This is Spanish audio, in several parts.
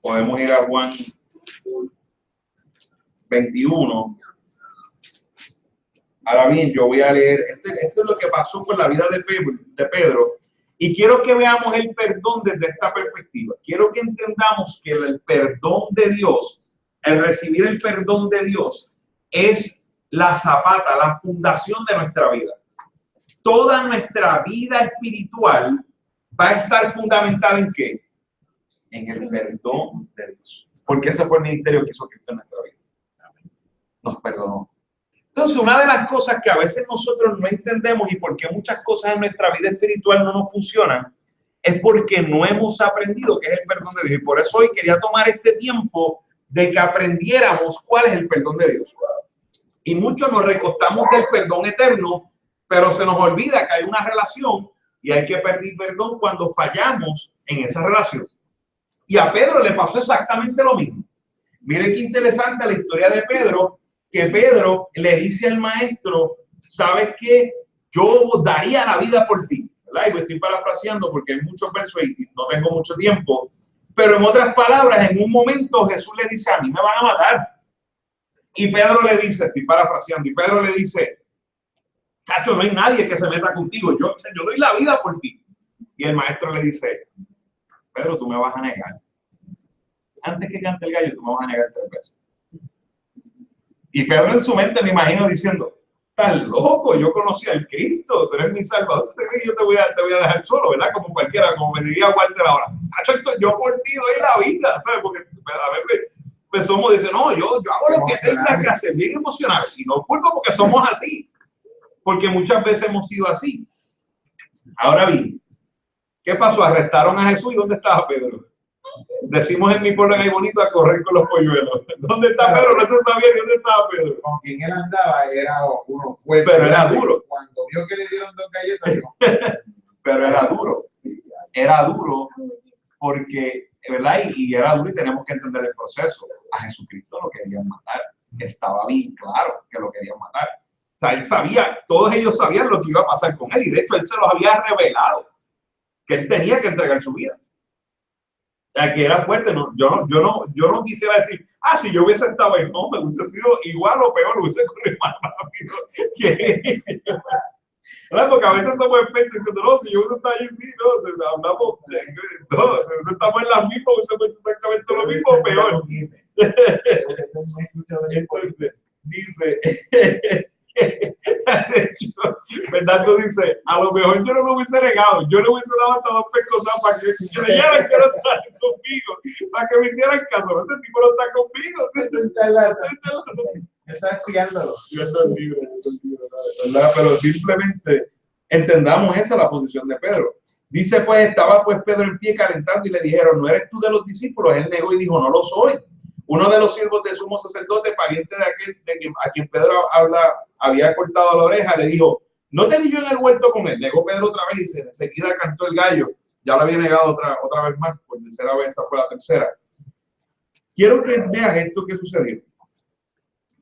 Podemos ir a Juan 21. Ahora bien, yo voy a leer, esto es lo que pasó con la vida de Pedro, y quiero que veamos el perdón desde esta perspectiva. Quiero que entendamos que el perdón de Dios, el recibir el perdón de Dios, es la zapata, la fundación de nuestra vida. Toda nuestra vida espiritual va a estar fundamentada ¿en qué? En el perdón de Dios. Porque ese fue el ministerio que hizo Cristo en nuestra vida. Nos perdonó. Entonces, una de las cosas que a veces nosotros no entendemos y por qué muchas cosas en nuestra vida espiritual no nos funcionan, es porque no hemos aprendido qué es el perdón de Dios. Y por eso hoy quería tomar este tiempo de que aprendiéramos cuál es el perdón de Dios. Y muchos nos recostamos del perdón eterno, pero se nos olvida que hay una relación y hay que pedir perdón cuando fallamos en esa relación. Y a Pedro le pasó exactamente lo mismo. Mire qué interesante la historia de Pedro, que Pedro le dice al maestro, ¿sabes qué? Yo daría la vida por ti. ¿Verdad? Y me estoy parafraseando porque hay muchos versos y no tengo mucho tiempo. Pero en otras palabras, en un momento Jesús le dice, a mí me van a matar. Y Pedro le dice, estoy parafraseando, y Pedro le dice, chacho, no hay nadie que se meta contigo, yo doy la vida por ti. Y el maestro le dice, Pedro, tú me vas a negar. Antes que cante el gallo, tú me vas a negar 3 veces. Y Pedro en su mente me imagino diciendo, estás loco, yo conocí al Cristo, tú eres mi salvador, yo te voy a dejar solo, ¿verdad? Como cualquiera, como me diría Walter ahora, yo por ti doy la vida, ¿sabes? Porque a veces pues somos, dicen, no, yo hago lo que tenga que hacer, bien emocional, y no culpo porque somos así, porque muchas veces hemos sido así. Ahora bien, ¿qué pasó? Arrestaron a Jesús, ¿y dónde estaba Pedro? Decimos en mi pueblo en ahí bonito a correr con los polluelos. ¿Dónde está Pedro? No se sabía ni dónde estaba Pedro. Con quien él andaba era uno fuerte. Pero era duro. Cuando vio que le dieron 2 galletas, dijo, pero era duro. Era duro porque, ¿verdad? Y era duro y tenemos que entender el proceso. A Jesucristo lo querían matar. Estaba bien claro que lo querían matar. O sea, él sabía, todos ellos sabían lo que iba a pasar con él y de hecho él se los había revelado, que él tenía que entregar su vida. O sea, que era fuerte. No, yo no quisiera decir, si yo hubiese estado ahí, no, me hubiese sido igual o peor, hubiese corrido más rápido que ¿verdad? Porque a veces somos expertos diciendo, no, si yo hubiese estado ahí, sí, no, hablamos, no, estamos en las mismas, hubiese hecho exactamente lo mismo o peor. Entonces, dice, de hecho, Bernardo dice, a lo mejor yo no me hubiese negado, yo le hubiese dado hasta 2 pescosas para que creyeran que no estaban conmigo, para que me hicieran caso. Ese tipo no está conmigo. es un charlatán. Está espiándolo. ¿Verdad? Pero simplemente entendamos esa la posición de Pedro. Dice, pues, estaba pues Pedro en pie calentando y le dijeron, ¿no eres tú de los discípulos? Él negó y dijo, no lo soy. Uno de los siervos del sumo sacerdote, pariente de aquel a quien Pedro había cortado la oreja, le dijo, ¿no te vi yo en el huerto con él? Negó Pedro otra vez y enseguida cantó el gallo. Ya lo había negado otra vez más, por 3ª vez, esa fue la 3ª. Quiero que veas esto que sucedió.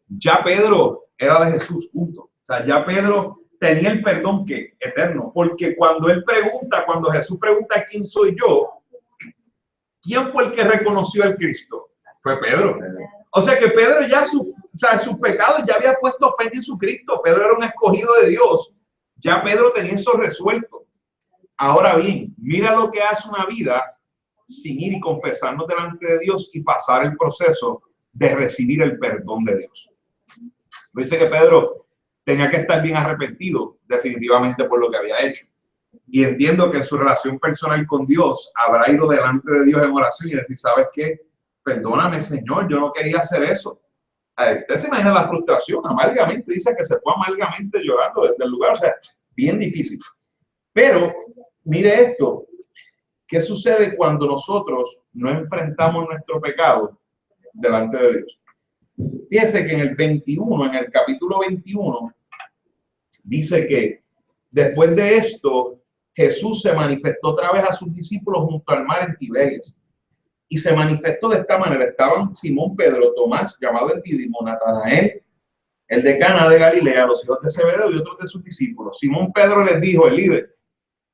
Ya Pedro era de Jesús, punto. O sea, ya Pedro tenía el perdón que eterno, porque cuando Jesús pregunta quién soy yo, ¿quién fue el que reconoció al Cristo? Fue Pedro. O sea que Pedro ya sus pecados ya había puesto fe en Jesucristo. Pedro era un escogido de Dios. Ya Pedro tenía eso resuelto. Ahora bien, mira lo que hace una vida sin ir y confesarnos delante de Dios y pasar el proceso de recibir el perdón de Dios. Dice que Pedro tenía que estar bien arrepentido definitivamente por lo que había hecho. Y entiendo que en su relación personal con Dios habrá ido delante de Dios en oración y decir, ¿sabes qué? Perdóname, Señor, yo no quería hacer eso. Usted se imagina la frustración, amargamente, dice que se fue amargamente llorando desde el lugar, o sea, bien difícil. Pero, mire esto, ¿qué sucede cuando nosotros no enfrentamos nuestro pecado delante de Dios? Fíjese que en el capítulo 21, dice que después de esto, Jesús se manifestó otra vez a sus discípulos junto al mar en Tiberias. Y se manifestó de esta manera. Estaban Simón, Pedro, Tomás, llamado el Dídimo, Natanael, el de Cana de Galilea, los hijos de Zebedeo y otros de sus discípulos. Simón Pedro les dijo, el líder,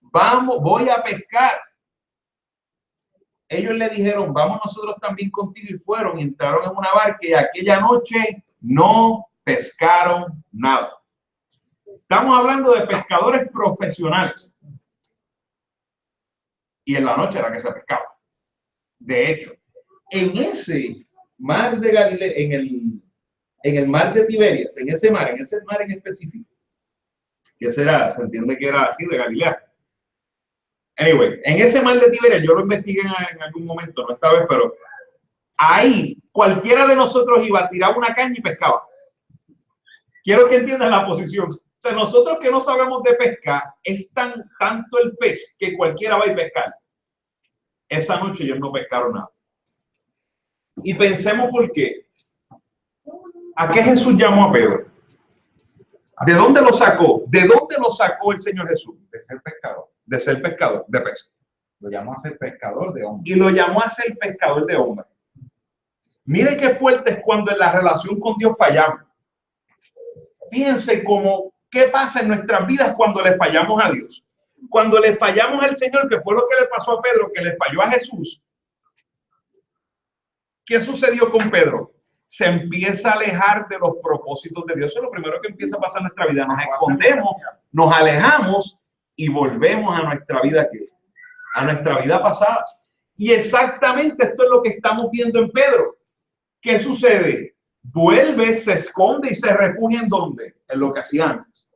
voy a pescar. ellos le dijeron, vamos nosotros también contigo, y fueron y entraron en una barca y aquella noche no pescaron nada. Estamos hablando de pescadores profesionales. Y en la noche era que se pescaba. De hecho, en ese mar de Galilea, en el mar de Tiberias, en ese mar en específico, que será, se entiende que era así de Galilea. Anyway, en ese mar de Tiberias, yo lo investigué en algún momento, no esta vez, pero ahí cualquiera de nosotros iba a tirar una caña y pescaba. Quiero que entiendan la posición. O sea, nosotros que no sabemos de pescar, es tanto el pez que cualquiera va a pescar. Esa noche ellos no pescaron nada. Y pensemos por qué. ¿A qué Jesús llamó a Pedro? ¿De dónde lo sacó? ¿De dónde lo sacó el Señor Jesús? De ser pescador. De ser pescador, de peces. Lo llamó a ser pescador de hombres. Y lo llamó a ser pescador de hombres. Miren qué fuerte es cuando en la relación con Dios fallamos. Fíjense cómo, qué pasa en nuestras vidas cuando le fallamos a Dios. Cuando le fallamos al Señor, que fue lo que le pasó a Pedro, que le falló a Jesús. ¿Qué sucedió con Pedro? Se empieza a alejar de los propósitos de Dios. Eso es lo primero que empieza a pasar en nuestra vida. Nos escondemos, nos alejamos y volvemos a nuestra vida, a nuestra vida pasada. Y exactamente esto es lo que estamos viendo en Pedro. ¿Qué sucede? Vuelve, se esconde y se refugia ¿en dónde? En lo que hacía antes.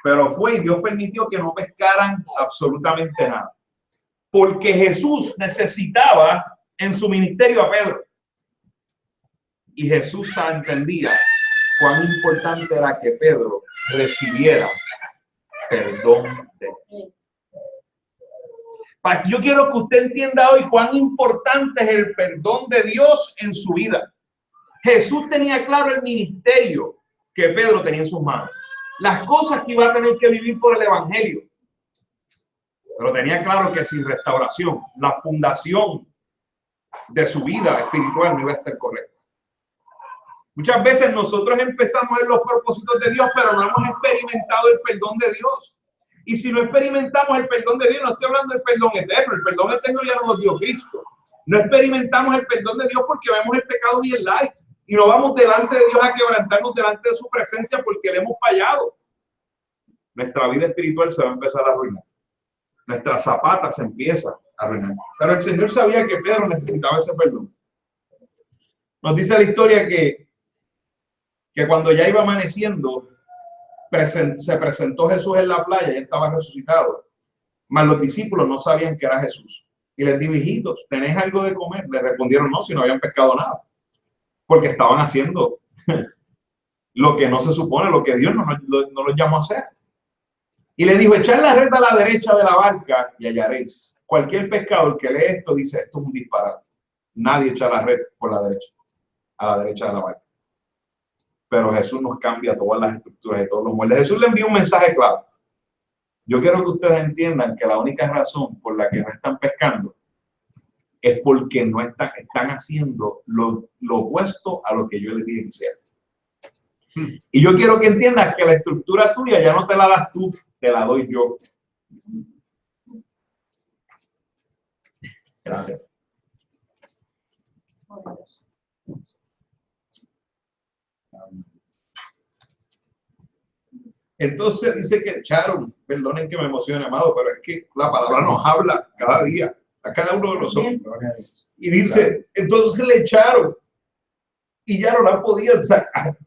Pero fue y Dios permitió que no pescaran absolutamente nada. Porque Jesús necesitaba en su ministerio a Pedro. Y Jesús entendía cuán importante era que Pedro recibiera perdón de Dios. Yo quiero que usted entienda hoy cuán importante es el perdón de Dios en su vida. Jesús tenía claro el ministerio que Pedro tenía en sus manos. Las cosas que iba a tener que vivir por el evangelio. Pero tenía claro que sin restauración, la fundación de su vida espiritual no iba a estar correcta. Muchas veces nosotros empezamos en los propósitos de Dios, pero no hemos experimentado el perdón de Dios. Y si no experimentamos el perdón de Dios, no estoy hablando del perdón eterno. El perdón eterno ya no nos dio Cristo. No experimentamos el perdón de Dios porque vemos el pecado bien light. Y no vamos delante de Dios a quebrantarnos delante de su presencia porque le hemos fallado. Nuestra vida espiritual se va a empezar a arruinar. Nuestra zapata se empieza a arruinar. Pero el Señor sabía que Pedro necesitaba ese perdón. Nos dice la historia que cuando ya iba amaneciendo, se presentó Jesús en la playa y estaba resucitado. Mas los discípulos no sabían que era Jesús. Y les dijo, hijitos, ¿tenéis algo de comer? Le respondieron, no, si no habían pescado nada. Porque estaban haciendo lo que no se supone, lo que Dios no los llamó a hacer. Y le dijo, echad la red a la derecha de la barca y hallaréis. Cualquier pescador que lee esto dice, esto es un disparate. Nadie echa la red por la derecha, a la derecha de la barca. Pero Jesús nos cambia todas las estructuras y todos los moldes. Jesús le envía un mensaje claro. Yo quiero que ustedes entiendan que la única razón por la que no están pescando es porque no están haciendo lo opuesto a lo que yo les dije que hicieran. Y yo quiero que entiendas que la estructura tuya ya no te la das tú, te la doy yo. Gracias. Entonces dice que echaron, perdonen que me emocione, amado, pero es que la palabra nos habla cada día, a cada uno de nosotros. Y dice, entonces le echaron y ya no la podían sacar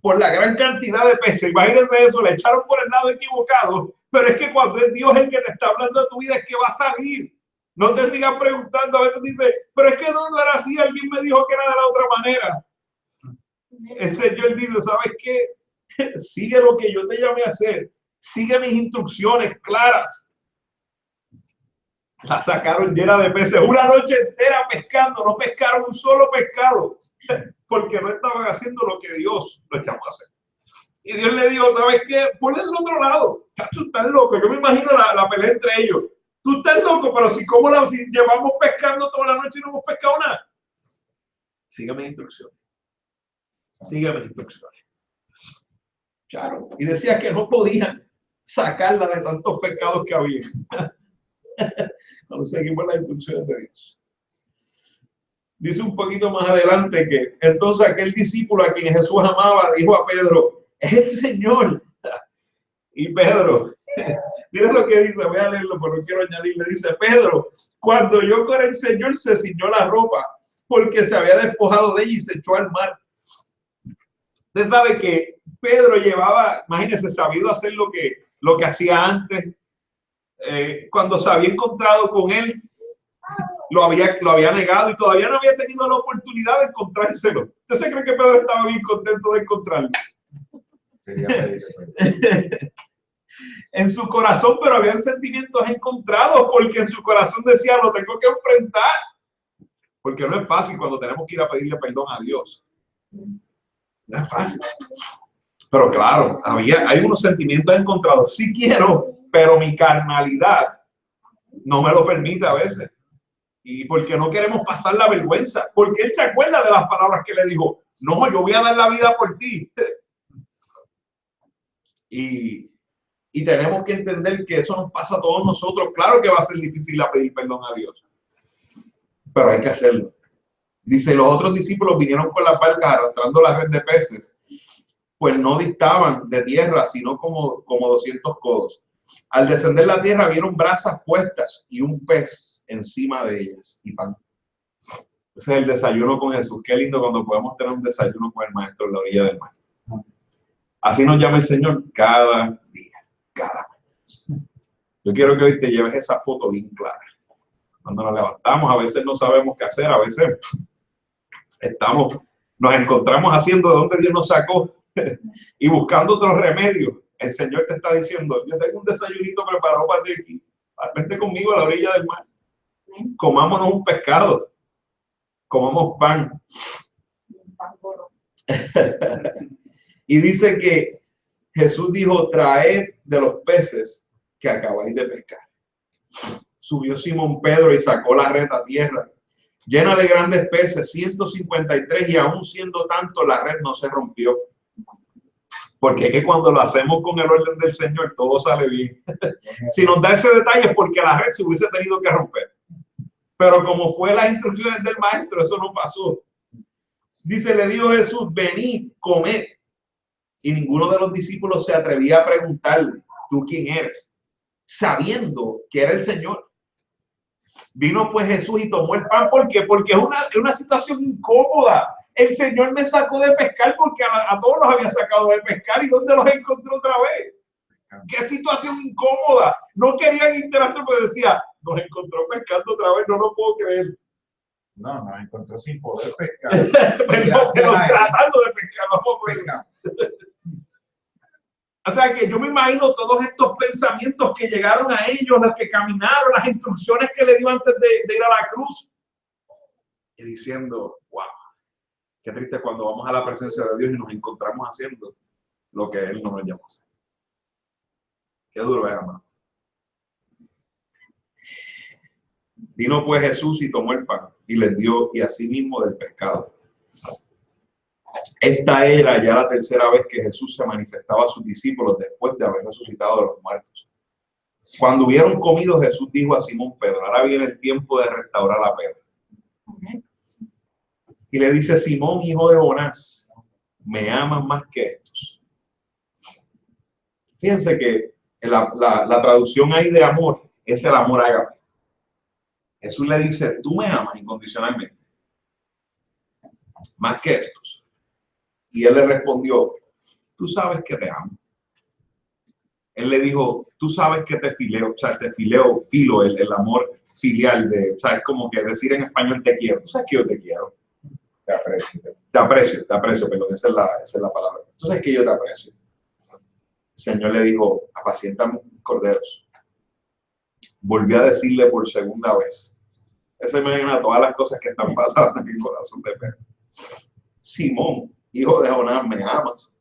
por la gran cantidad de peces. Imagínense eso, le echaron por el lado equivocado, pero es que cuando es Dios el que te está hablando de tu vida, es que va a salir. No te sigas preguntando, a veces dice, pero es que no era así, alguien me dijo que era de la otra manera. El Señor dice, ¿sabes qué? Sigue lo que yo te llamé a hacer. Sigue mis instrucciones claras. La sacaron llena de peces. Una noche entera pescando. No pescaron un solo pescado. Porque no estaban haciendo lo que Dios los llamó a hacer. Y Dios le dijo, ¿sabes qué? Ponle al otro lado. Tú estás loco. Yo me imagino la pelea entre ellos. Tú estás loco, pero si llevamos pescando toda la noche y no hemos pescado nada. Sigue mis instrucciones. Sigue mis instrucciones. Claro. Y decía que no podían sacarla de tantos pecados que había. Cuando seguimos las instrucciones de Dios. Dice un poquito más adelante que entonces aquel discípulo a quien Jesús amaba dijo a Pedro, es el Señor. Y Pedro, mira lo que dice, voy a leerlo, pero no quiero añadirle, dice Pedro, cuando oyó con el Señor se ciñó la ropa, porque se había despojado de ella y se echó al mar. Usted sabe que Pedro llevaba, imagínense, sabido hacer lo que hacía antes. Cuando se había encontrado con él, lo había negado y todavía no había tenido la oportunidad de encontrárselo. ¿Usted se cree que Pedro estaba bien contento de encontrarlo? En su corazón, pero habían sentimientos encontrados, porque en su corazón decía, lo tengo que enfrentar. Porque no es fácil cuando tenemos que ir a pedirle perdón a Dios. No es fácil. Pero claro, hay unos sentimientos encontrados. Sí quiero, pero mi carnalidad no me lo permite a veces. Y porque no queremos pasar la vergüenza. Porque él se acuerda de las palabras que le dijo. No, yo voy a dar la vida por ti. Y tenemos que entender que eso nos pasa a todos nosotros. Claro que va a ser difícil a pedir perdón a Dios. Pero hay que hacerlo. Dice, los otros discípulos vinieron con las barcas arrastrando la red de peces, pues no distaban de tierra, sino como 200 codos. Al descender la tierra vieron brasas puestas y un pez encima de ellas y pan. Ese es el desayuno con Jesús. Qué lindo cuando podemos tener un desayuno con el Maestro en la orilla del mar. Así nos llama el Señor cada día, cada mañana. Yo quiero que hoy te lleves esa foto bien clara. Cuando nos levantamos, a veces no sabemos qué hacer, a veces nos encontramos haciendo de donde Dios nos sacó y buscando otros remedios. El Señor te está diciendo, yo tengo un desayunito preparado para ti aquí. Vente conmigo a la orilla del mar. Comámonos un pescado. Comamos pan. Y dice que Jesús dijo, traed de los peces que acabáis de pescar. Subió Simón Pedro y sacó la red a tierra, llena de grandes peces, 153, y aún siendo tanto, la red no se rompió. Porque es que cuando lo hacemos con el orden del Señor, todo sale bien. Si nos da ese detalle es porque la red se hubiese tenido que romper. Pero como fue las instrucciones del Maestro, eso no pasó. Dice, le dijo Jesús, venid, comed. Y ninguno de los discípulos se atrevía a preguntarle, ¿tú quién eres? Sabiendo que era el Señor. Vino pues Jesús y tomó el pan. ¿Por qué? Porque es una situación incómoda. El Señor me sacó de pescar porque a todos los había sacado de pescar. ¿Y dónde los encontró otra vez? ¡Qué situación incómoda! No querían interactuar porque decía, nos encontró pescando otra vez, no lo puedo creer. No, nos encontró sin poder pescar. pero tratando de pescar, vamos a ver. O sea que yo me imagino todos estos pensamientos que llegaron a ellos, los que caminaron, las instrucciones que le dio antes de ir a la cruz. Y diciendo, wow, qué triste cuando vamos a la presencia de Dios y nos encontramos haciendo lo que Él nos llamó a hacer. Qué duro es, hermano. Vino pues Jesús y tomó el pan y les dio y asimismo del pescado. Esta era ya la tercera vez que Jesús se manifestaba a sus discípulos después de haber resucitado de los muertos. Cuando hubieron comido, Jesús dijo a Simón Pedro, ahora viene el tiempo de restaurar a Pedro. Y le dice, Simón, hijo de Jonás, ¿me amas más que estos? Fíjense que la traducción ahí de amor es el amor ágape. Jesús le dice, tú me amas incondicionalmente, más que estos. Y él le respondió, tú sabes que te amo. Él le dijo, tú sabes que te fileo, o sea, filo, el amor filial, o sea, es como que decir en español te quiero. Tú sabes que yo te quiero. Te aprecio. Te aprecio, perdón, esa es la palabra. Tú sabes que yo te aprecio. El Señor le dijo, apacienta mis corderos. Volvió a decirle por segunda vez. Esa imagina todas las cosas que están pasando en el corazón de Pedro. Simón, hijo de Jonás, ¿me amas?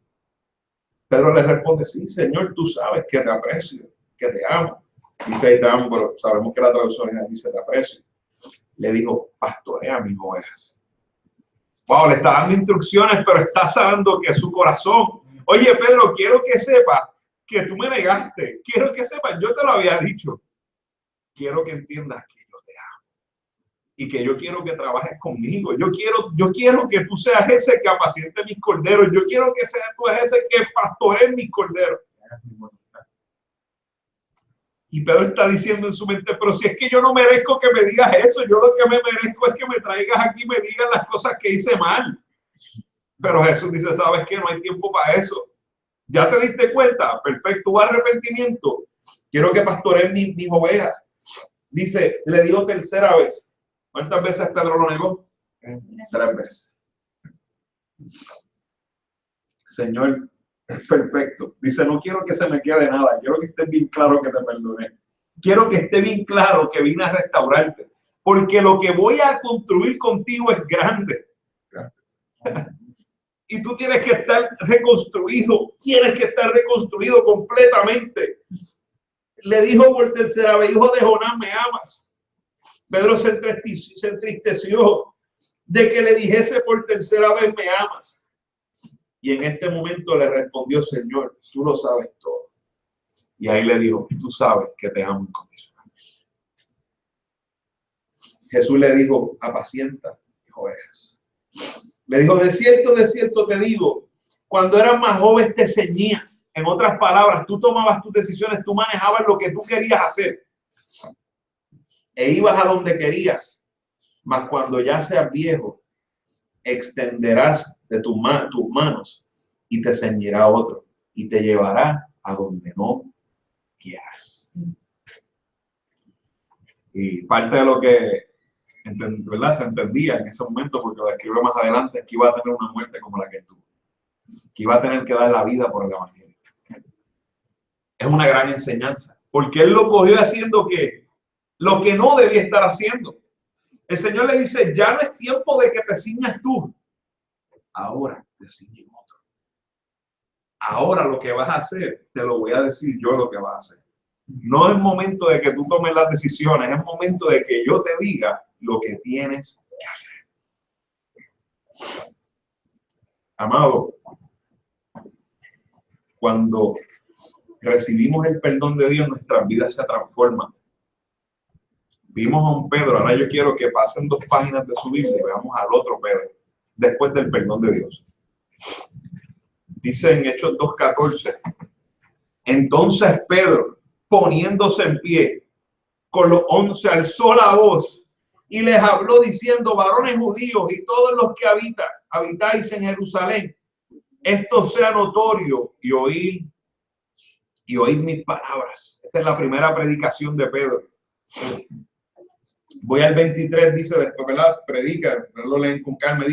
Pedro le responde, sí, Señor, tú sabes que te aprecio, que te amo. Dice, te amo, pero sabemos que la traducción dice, te aprecio. Le dijo, pastorea mis ovejas. Wow, le está dando instrucciones, pero está sabiendo que su corazón. Oye, Pedro, quiero que sepas que tú me negaste. Quiero que sepas, yo te lo había dicho. quiero que entiendas que yo te amo y que yo quiero que trabajes conmigo. Yo quiero que tú seas ese que apaciente mis corderos. Yo quiero que seas tú ese que pastoree mis corderos. Y Pedro está diciendo en su mente, pero si es que yo no merezco que me digas eso, yo lo que me merezco es que me traigas aquí y me digas las cosas que hice mal. Pero Jesús dice, ¿sabes qué? No hay tiempo para eso. ¿Ya te diste cuenta? Perfecto, hubo arrepentimiento. Quiero que pastoreen mis ovejas. Dice, le digo tercera vez. ¿Cuántas veces Pedro lo negó? 3 veces. Señor, perfecto. Dice, no quiero que se me quede nada. Quiero que esté bien claro que te perdoné. Quiero que esté bien claro que vine a restaurarte. Porque lo que voy a construir contigo es grande. Gracias. Y tú tienes que estar reconstruido. Tienes que estar reconstruido completamente. Le dijo por tercera vez, hijo de Jonás, ¿me amas? Pedro se entristeció de que le dijese por tercera vez, ¿me amas? Y en este momento le respondió, Señor, tú lo sabes todo. Y ahí le dijo, tú sabes que te amo incondicionalmente. Jesús le dijo, apacienta mis ovejas. Le dijo, de cierto te digo, cuando eras más joven te ceñías. En otras palabras, tú tomabas tus decisiones, tú manejabas lo que tú querías hacer. E ibas a donde querías. Mas cuando ya seas viejo, extenderás de tus manos y te ceñirá otro y te llevará a donde no quieras. Y parte de lo que ¿verdad? Se entendía en ese momento, porque lo escribe más adelante, es que iba a tener una muerte como la que tuvo, que iba a tener que dar la vida por el evangelio. Es una gran enseñanza, porque él lo cogió haciendo lo que no debía estar haciendo. El Señor le dice, ya no es tiempo de que te ciñas tú, ahora te ciñe otro. Ahora lo que vas a hacer, te lo voy a decir yo lo que vas a hacer. No es momento de que tú tomes las decisiones, es momento de que yo te diga lo que tienes que hacer. Amado, cuando recibimos el perdón de Dios, nuestras vidas se transforman. Vimos a un Pedro, ahora yo quiero que pasen 2 páginas de su Biblia y veamos al otro Pedro, después del perdón de Dios. Dice en Hechos 2:14, entonces Pedro, poniéndose en pie, con los 11 alzó la voz y les habló diciendo, varones judíos y todos los que habitáis en Jerusalén, esto sea notorio y oíd mis palabras. Esta es la primera predicación de Pedro. Voy al 23, dice después, ¿verdad? Predica, lo leen con calma,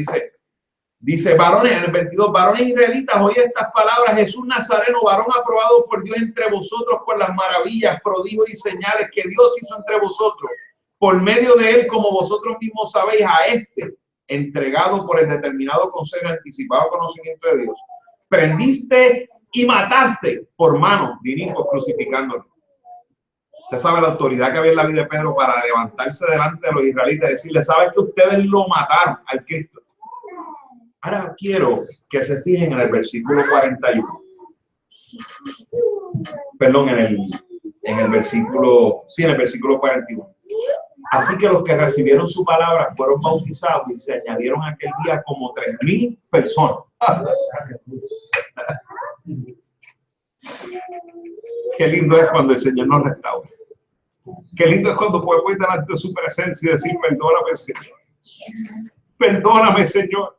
dice varones, en el 22, varones israelitas, oí estas palabras, Jesús Nazareno, varón aprobado por Dios entre vosotros por las maravillas, prodigios y señales que Dios hizo entre vosotros, por medio de él, como vosotros mismos sabéis, a este, entregado por el determinado consejo anticipado conocimiento de Dios, prendiste y mataste por mano de inicuos, crucificándolo. Usted sabe la autoridad que había en la vida de Pedro para levantarse delante de los israelitas y decirle, ¿sabes que ustedes lo mataron al Cristo? Ahora quiero que se fijen en el versículo 41. Perdón, en el versículo 41. Así que los que recibieron su palabra fueron bautizados y se añadieron aquel día como 3,000 personas. Qué lindo es cuando el Señor nos restaura. Qué lindo es cuando podemos ir delante de su presencia y decir, perdóname, Señor. Perdóname, Señor.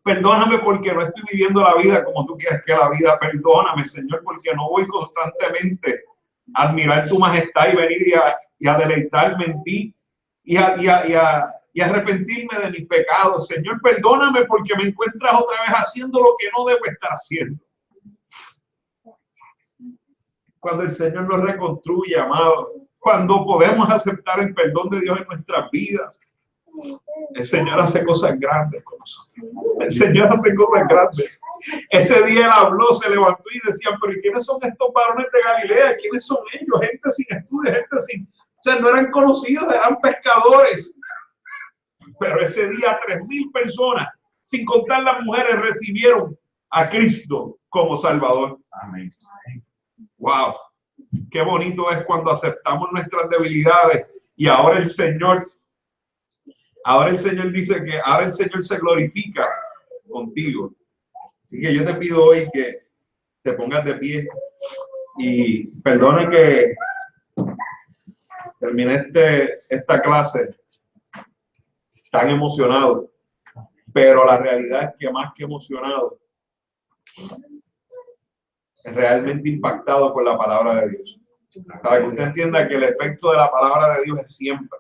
Perdóname porque no estoy viviendo la vida como tú quieres que la vida. Perdóname, Señor, porque no voy constantemente a admirar tu majestad y venir y a deleitarme en ti y a arrepentirme de mis pecados. Señor, perdóname porque me encuentras otra vez haciendo lo que no debo estar haciendo. Cuando el Señor nos reconstruye, amado, cuando podemos aceptar el perdón de Dios en nuestras vidas, el Señor hace cosas grandes con nosotros. El Señor hace cosas grandes. Ese día Él habló, se levantó y decía, pero ¿y quiénes son estos varones de Galilea? ¿Quiénes son ellos? Gente sin estudio, gente sin... O sea, no eran conocidos, eran pescadores. Pero ese día 3,000 personas, sin contar las mujeres, recibieron a Cristo como Salvador. Amén. Wow. Qué bonito es cuando aceptamos nuestras debilidades y ahora el Señor dice que ahora el Señor se glorifica contigo. Así que yo te pido hoy que te pongas de pie y perdone que terminé esta clase tan emocionado, pero la realidad es que más que emocionado, es realmente impactado por la palabra de Dios. Para que usted entienda que el efecto de la palabra de Dios es siempre.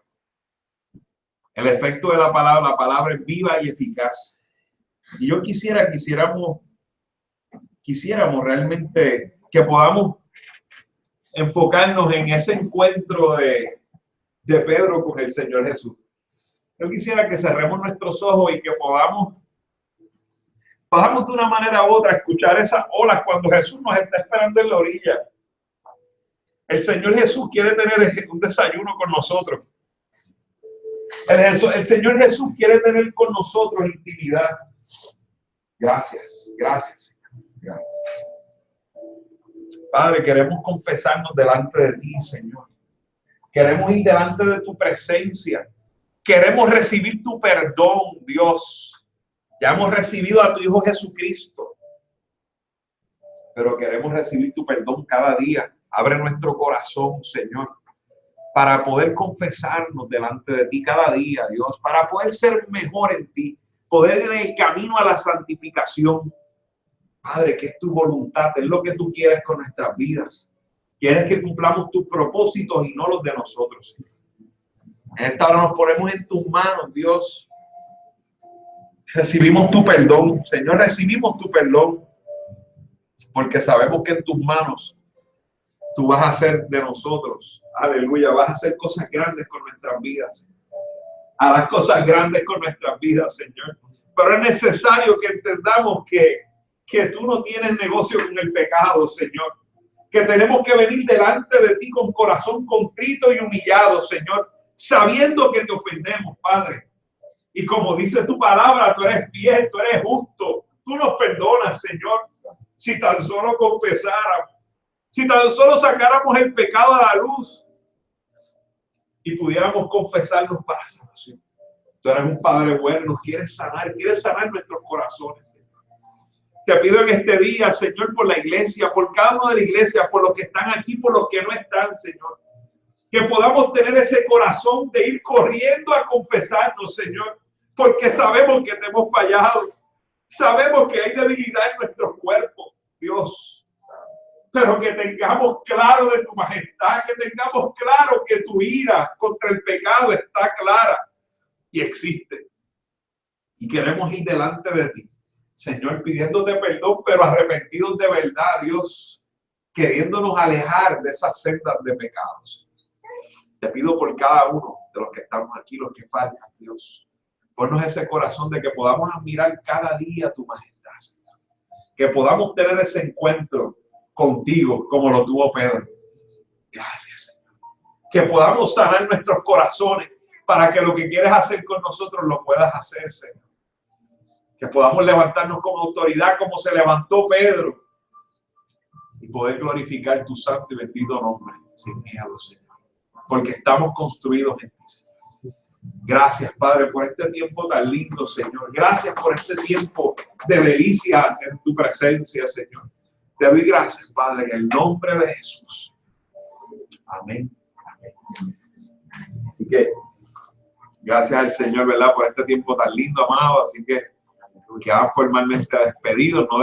El efecto de la palabra es viva y eficaz. Y yo quisiéramos realmente que podamos enfocarnos en ese encuentro de Pedro con el Señor Jesús. Yo quisiera que cerremos nuestros ojos y que podamos de una manera u otra escuchar esas olas cuando Jesús nos está esperando en la orilla. El Señor Jesús quiere tener un desayuno con nosotros. El Señor Jesús quiere tener con nosotros intimidad. Gracias, gracias, gracias. Padre, queremos confesarnos delante de ti, Señor. Queremos ir delante de tu presencia. Queremos recibir tu perdón, Dios. Ya hemos recibido a tu Hijo Jesucristo, pero queremos recibir tu perdón cada día. Abre nuestro corazón, Señor, para poder confesarnos delante de ti cada día, Dios, para poder ser mejor en ti, poder ir en el camino a la santificación. Padre, que es tu voluntad, es lo que tú quieres con nuestras vidas. Quieres que cumplamos tus propósitos y no los de nosotros. En esta hora nos ponemos en tus manos, Dios. Recibimos tu perdón, Señor, recibimos tu perdón, porque sabemos que en tus manos tú vas a hacer de nosotros, aleluya, vas a hacer cosas grandes con nuestras vidas. Harás cosas grandes con nuestras vidas, Señor. Pero es necesario que entendamos que tú no tienes negocio con el pecado, Señor. Que tenemos que venir delante de ti con corazón contrito y humillado, Señor, sabiendo que te ofendemos, Padre. Y como dice tu palabra, tú eres fiel, tú eres justo, tú nos perdonas, Señor. Si tan solo confesáramos, si tan solo sacáramos el pecado a la luz y pudiéramos confesarnos para salvación. Tú eres un Padre bueno, nos quieres sanar nuestros corazones, Señor. Te pido en este día, Señor, por la iglesia, por cada uno de la iglesia, por los que están aquí, por los que no están, Señor. Que podamos tener ese corazón de ir corriendo a confesarnos, Señor, porque sabemos que te hemos fallado. Sabemos que hay debilidad en nuestros cuerpos, Dios. Pero que tengamos claro de tu majestad, que tengamos claro que tu ira contra el pecado está clara y existe. Y queremos ir delante de ti, Señor, pidiéndote perdón, pero arrepentidos de verdad, Dios, queriéndonos alejar de esas sendas de pecados. Te pido por cada uno de los que estamos aquí, los que faltan, Dios. Ponnos ese corazón de que podamos admirar cada día tu majestad, Señor. Que podamos tener ese encuentro contigo como lo tuvo Pedro. Gracias, Señor. Que podamos sanar nuestros corazones para que lo que quieres hacer con nosotros lo puedas hacer, Señor. Que podamos levantarnos con autoridad como se levantó Pedro y poder glorificar tu santo y bendito nombre sin miedo, Señor. Porque estamos construidos en ti, Señor. Gracias, Padre, por este tiempo tan lindo, Señor. Gracias por este tiempo de delicia en tu presencia, Señor. Te doy gracias, Padre, en el nombre de Jesús. Amén. Amén. Así que, gracias al Señor, ¿verdad? Por este tiempo tan lindo, amado. Así que quedan formalmente despedidos, no